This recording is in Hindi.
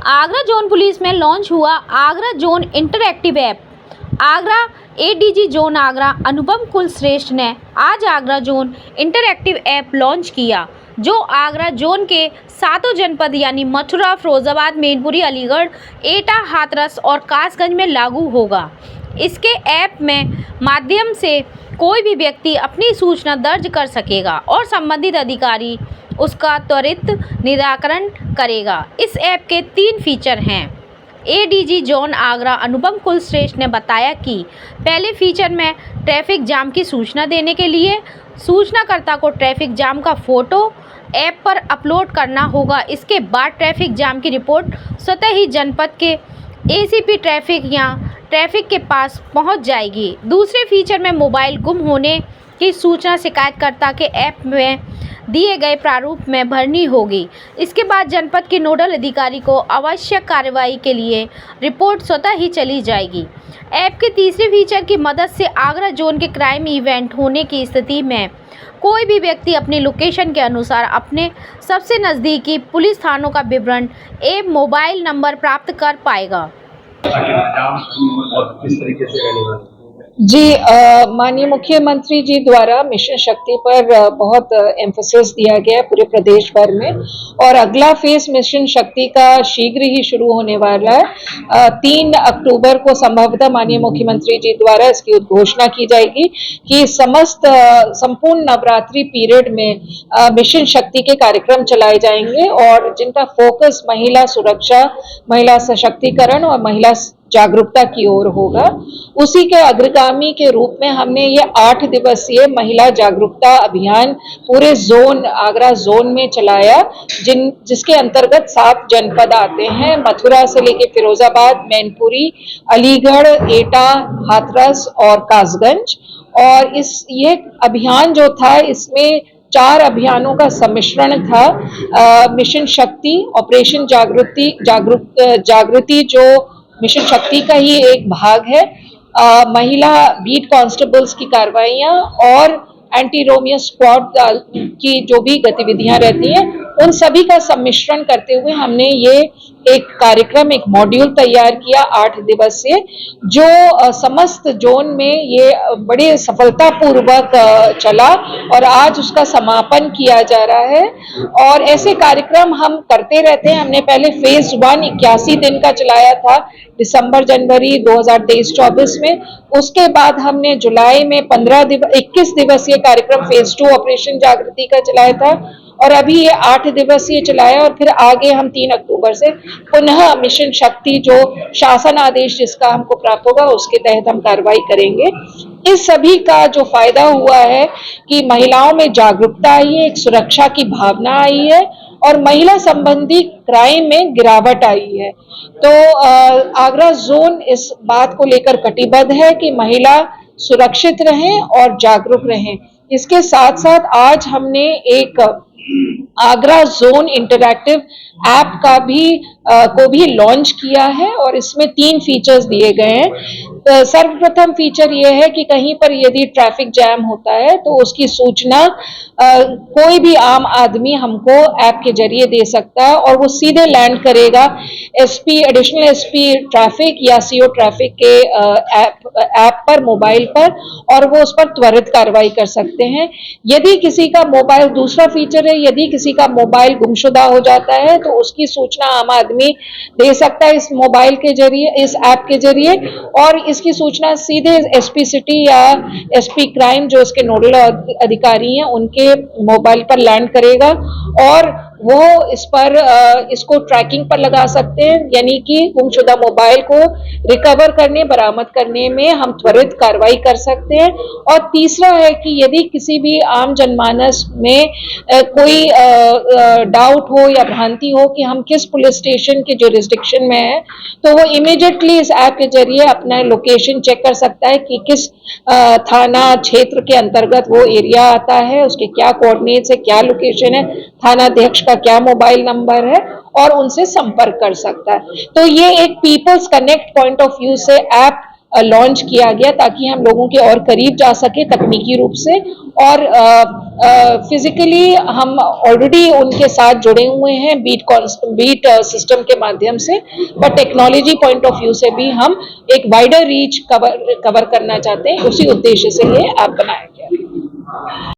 आगरा जोन पुलिस में लॉन्च हुआ Agra zone interactive app. Agra ADG zone Agra Anupam Kulshreshtha ने आज Agra zone interactive app launch किया, जो आगरा जोन के सातों जनपद यानी मथुरा, फिरोजाबाद, मैनपुरी, अलीगढ़, एटा, हाथरस और कासगंज में लागू होगा। इसके ऐप में माध्यम से कोई भी व्यक्ति अपनी सूचना दर्ज कर सकेगा और संबंधित अधिकारी उसका त्वरित निराकरण करेगा। इस ऐप के 3 फीचर हैं। एडीजी जोन आगरा अनुपम कुलश्रेष्ठ ने बताया कि पहले फीचर में ट्रैफिक जाम की सूचना देने के लिए सूचनाकर्ता को ट्रैफिक जाम का फोटो ऐप पर अपलोड करना होगा। इसके बाद ट्रैफिक जाम की रिपोर्ट स्वतः ही जनपद के एसीपी ट्रैफिक या ट्रैफिक के पास पहुंच जाएगी। दूसरे फीचर में मोबाइल गुम होने की सूचना शिकायतकर्ता के ऐप में दिए गए प्रारूप में भरनी होगी। इसके बाद जनपद के नोडल अधिकारी को आवश्यक कार्रवाई के लिए रिपोर्ट स्वतः ही चली जाएगी। ऐप के तीसरे फीचर की मदद से आगरा जोन के क्राइम इवेंट होने की स्थिति में कोई भी व्यक्ति अपनी लोकेशन के अनुसार अपने सबसे नज़दीकी पुलिस थानों का विवरण एवं मोबाइल नंबर प्राप्त कर पाएगा। किस तरीके से रहने वाले जी, माननीय मुख्यमंत्री जी द्वारा मिशन शक्ति पर बहुत एम्फोसिस दिया गया है पूरे प्रदेश भर में, और अगला फेज मिशन शक्ति का शीघ्र ही शुरू होने वाला है। 3 अक्टूबर को संभवतः माननीय मुख्यमंत्री जी द्वारा इसकी उद्घोषणा की जाएगी कि संपूर्ण नवरात्रि पीरियड में मिशन शक्ति के कार्यक्रम चलाए जाएंगे और जिनका फोकस महिला सुरक्षा, महिला सशक्तिकरण और महिला जागरूकता की ओर होगा। उसी के अग्रगामी के रूप में हमने ये 8 दिवसीय महिला जागरूकता अभियान पूरे जोन आगरा जोन में चलाया, जिसके अंतर्गत 7 जनपद आते हैं, मथुरा से लेकर फिरोजाबाद, मैनपुरी, अलीगढ़, एटा, हाथरस और कासगंज। और ये अभियान जो था, इसमें 4 अभियानों का सम्मिश्रण था। मिशन शक्ति, ऑपरेशन जागृति जो मिशन शक्ति का ही एक भाग है, महिला बीट कांस्टेबल्स की कार्रवाइयां और एंटी रोमियो स्क्वाड की जो भी गतिविधियां रहती हैं, उन सभी का सम्मिश्रण करते हुए हमने ये एक कार्यक्रम, एक मॉड्यूल तैयार किया 8 दिवसीय, जो समस्त जोन में ये बड़े सफलतापूर्वक चला और आज उसका समापन किया जा रहा है। और ऐसे कार्यक्रम हम करते रहते हैं। हमने पहले फेज 1 81 दिन का चलाया था दिसंबर जनवरी 2023-24 में। उसके बाद हमने जुलाई में 21 दिवसीय कार्यक्रम फेज 2 ऑपरेशन जागृति का चलाया था और अभी ये 8 दिवसीय चलाया। और फिर आगे हम 3 अक्टूबर से पुनः मिशन शक्ति जो शासन आदेश जिसका हमको प्राप्त होगा उसके तहत हम कार्रवाई करेंगे। इस सभी का जो फायदा हुआ है कि महिलाओं में जागरूकता आई है, एक सुरक्षा की भावना आई है और महिला संबंधी क्राइम में गिरावट आई है। तो आगरा जोन इस बात को लेकर कटिबद्ध है कि महिला सुरक्षित रहें और जागरूक रहें। इसके साथ साथ आज हमने एक आगरा जोन इंटरैक्टिव ऐप को भी लॉन्च किया है और इसमें 3 फीचर्स दिए गए हैं। सर्वप्रथम फीचर ये है कि कहीं पर यदि ट्रैफिक जैम होता है तो उसकी सूचना कोई भी आम आदमी हमको ऐप के जरिए दे सकता है और वो सीधे लैंड करेगा एडिशनल एसपी ट्रैफिक या सीओ ट्रैफिक के ऐप पर, मोबाइल पर, और वो उस पर त्वरित कार्रवाई कर सकते हैं। यदि किसी का मोबाइल, दूसरा फीचर है, यदि किसी का मोबाइल गुमशुदा हो जाता है तो उसकी सूचना आम आदमी दे सकता है इस मोबाइल के जरिए, इस ऐप के जरिए, और इसकी सूचना सीधे एसपी सिटी या एसपी क्राइम जो इसके नोडल अधिकारी हैं उनके मोबाइल पर लैंड करेगा और वो इसको ट्रैकिंग पर लगा सकते हैं, यानी कि गुमशुदा मोबाइल को रिकवर करने, बरामद करने में हम त्वरित कार्रवाई कर सकते हैं। और तीसरा है कि यदि किसी भी आम जनमानस में कोई डाउट हो या भ्रांति हो कि हम किस पुलिस स्टेशन के जुरिस्डिक्शन में हैं, तो वो इमीडिएटली इस ऐप के जरिए अपना लोकेशन चेक कर सकता है कि किस थाना क्षेत्र के अंतर्गत वो एरिया आता है, उसके क्या कोऑर्डिनेट्स है, क्या लोकेशन है, थाना अध्यक्ष का क्या मोबाइल नंबर है, और उनसे संपर्क कर सकता है। तो ये एक people's connect point of view से ऐप लॉन्च किया गया ताकि हम लोगों के और करीब जा सके तकनीकी रूप से, और फिजिकली हम ऑलरेडी उनके साथ जुड़े हुए हैं बीट सिस्टम के माध्यम से, पर टेक्नोलॉजी पॉइंट ऑफ व्यू से भी हम एक वाइडर रीच कवर करना चाहते हैं। उसी उद्देश्य से ये ऐप बनाया गया है।